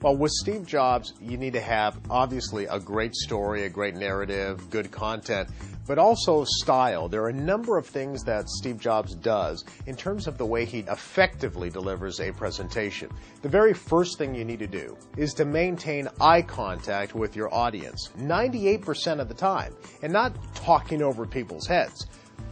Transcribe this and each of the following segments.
Well, with Steve Jobs, you need to have, obviously, a great story, a great narrative, good content, but also style. There are a number of things that Steve Jobs does in terms of the way he effectively delivers a presentation. The very first thing you need to do is to maintain eye contact with your audience 98% of the time, and not talking over people's heads.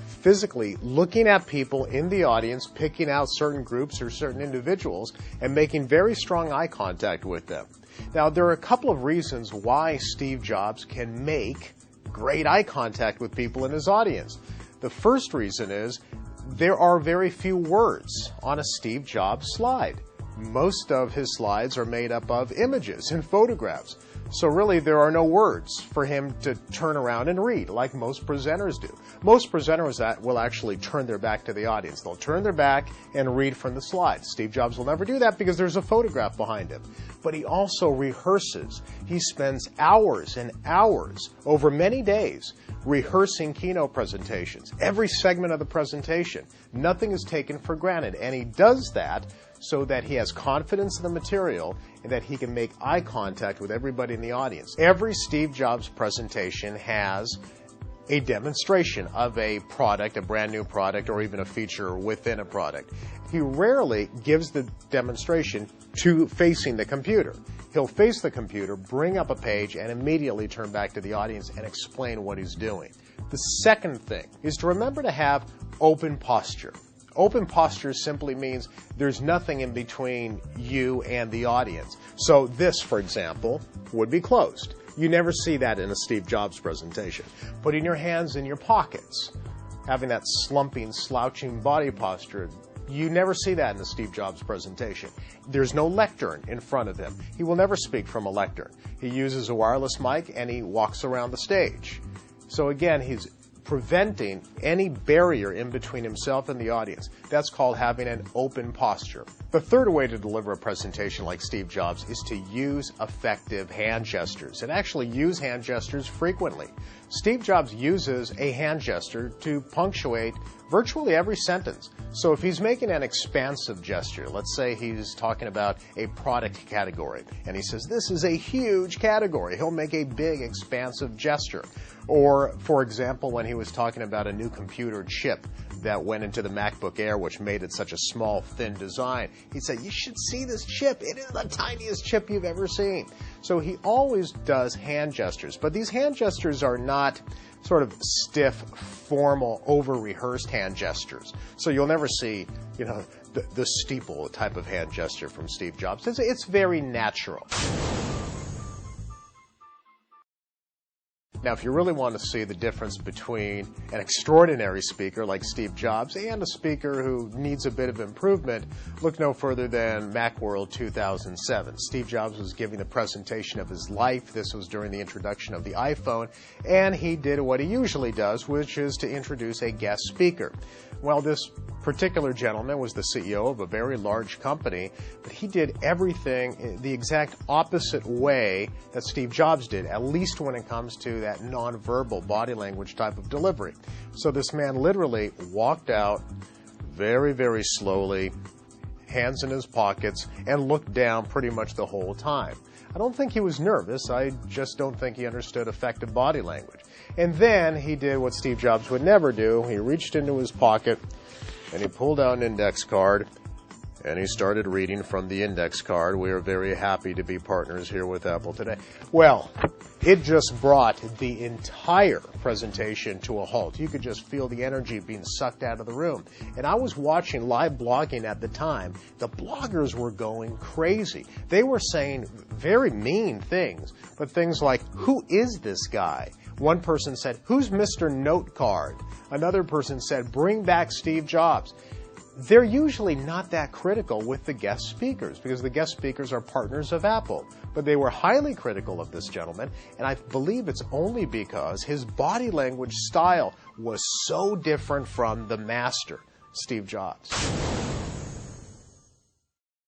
Physically looking at people in the audience, picking out certain groups or certain individuals, and making very strong eye contact with them. Now, there are a couple of reasons why Steve Jobs can make great eye contact with people in his audience. The first reason is there are very few words on a Steve Jobs slide. Most of his slides are made up of images and photographs. So really, there are no words for him to turn around and read, like most presenters do. Most presenters will actually turn their back to the audience. They'll turn their back and read from the slides. Steve Jobs will never do that because there's a photograph behind him. But he also rehearses. He spends hours and hours over many days rehearsing keynote presentations. Every segment of the presentation, nothing is taken for granted. And he does that so that he has confidence in the material and that he can make eye contact with everybody in the audience. Every Steve Jobs presentation has a demonstration of a product, a brand new product, or even a feature within a product. He rarely gives the demonstration to facing the computer. He'll face the computer, bring up a page, and immediately turn back to the audience and explain what he's doing. The second thing is to remember to have open posture. Open posture simply means there's nothing in between you and the audience. So this, for example, would be closed. You never see that in a Steve Jobs presentation. Putting your hands in your pockets, having that slumping, slouching body posture, you never see that in a Steve Jobs presentation. There's no lectern in front of him. He will never speak from a lectern. He uses a wireless mic and he walks around the stage. So again, he's preventing any barrier in between himself and the audience. That's called having an open posture. The third way to deliver a presentation like Steve Jobs is to use effective hand gestures, and actually use hand gestures frequently. Steve Jobs uses a hand gesture to punctuate virtually every sentence. So if he's making an expansive gesture, let's say he's talking about a product category, and he says, this is a huge category, he'll make a big expansive gesture. Or, for example, when he was talking about a new computer chip that went into the MacBook Air, which made it such a small, thin design, he said, you should see this chip. It is the tiniest chip you've ever seen. So he always does hand gestures. But these hand gestures are not sort of stiff, formal, over-rehearsed hand gestures. So you'll never see, the steeple type of hand gesture from Steve Jobs. It's very natural. Now, if you really want to see the difference between an extraordinary speaker like Steve Jobs and a speaker who needs a bit of improvement, look no further than Macworld 2007. Steve Jobs was giving the presentation of his life. This was during the introduction of the iPhone, and he did what he usually does, which is to introduce a guest speaker. Well, this particular gentleman was the CEO of a very large company, but he did everything the exact opposite way that Steve Jobs did, at least when it comes to that nonverbal body language type of delivery. So this man literally walked out very, very slowly, hands in his pockets, and looked down pretty much the whole time. I don't think he was nervous. I just don't think he understood effective body language. And then he did what Steve Jobs would never do. He reached into his pocket and he pulled out an index card and he started reading from the index card. We are very happy to be partners here with Apple today. Well, it just brought the entire presentation to a halt. You could just feel the energy being sucked out of the room. And I was watching live blogging at the time. The bloggers were going crazy. They were saying very mean things, but things like, who is this guy? One person said, who's Mr. Note Card? Another person said, bring back Steve Jobs. They're usually not that critical with the guest speakers because the guest speakers are partners of Apple. But they were highly critical of this gentleman, and I believe it's only because his body language style was so different from the master, Steve Jobs.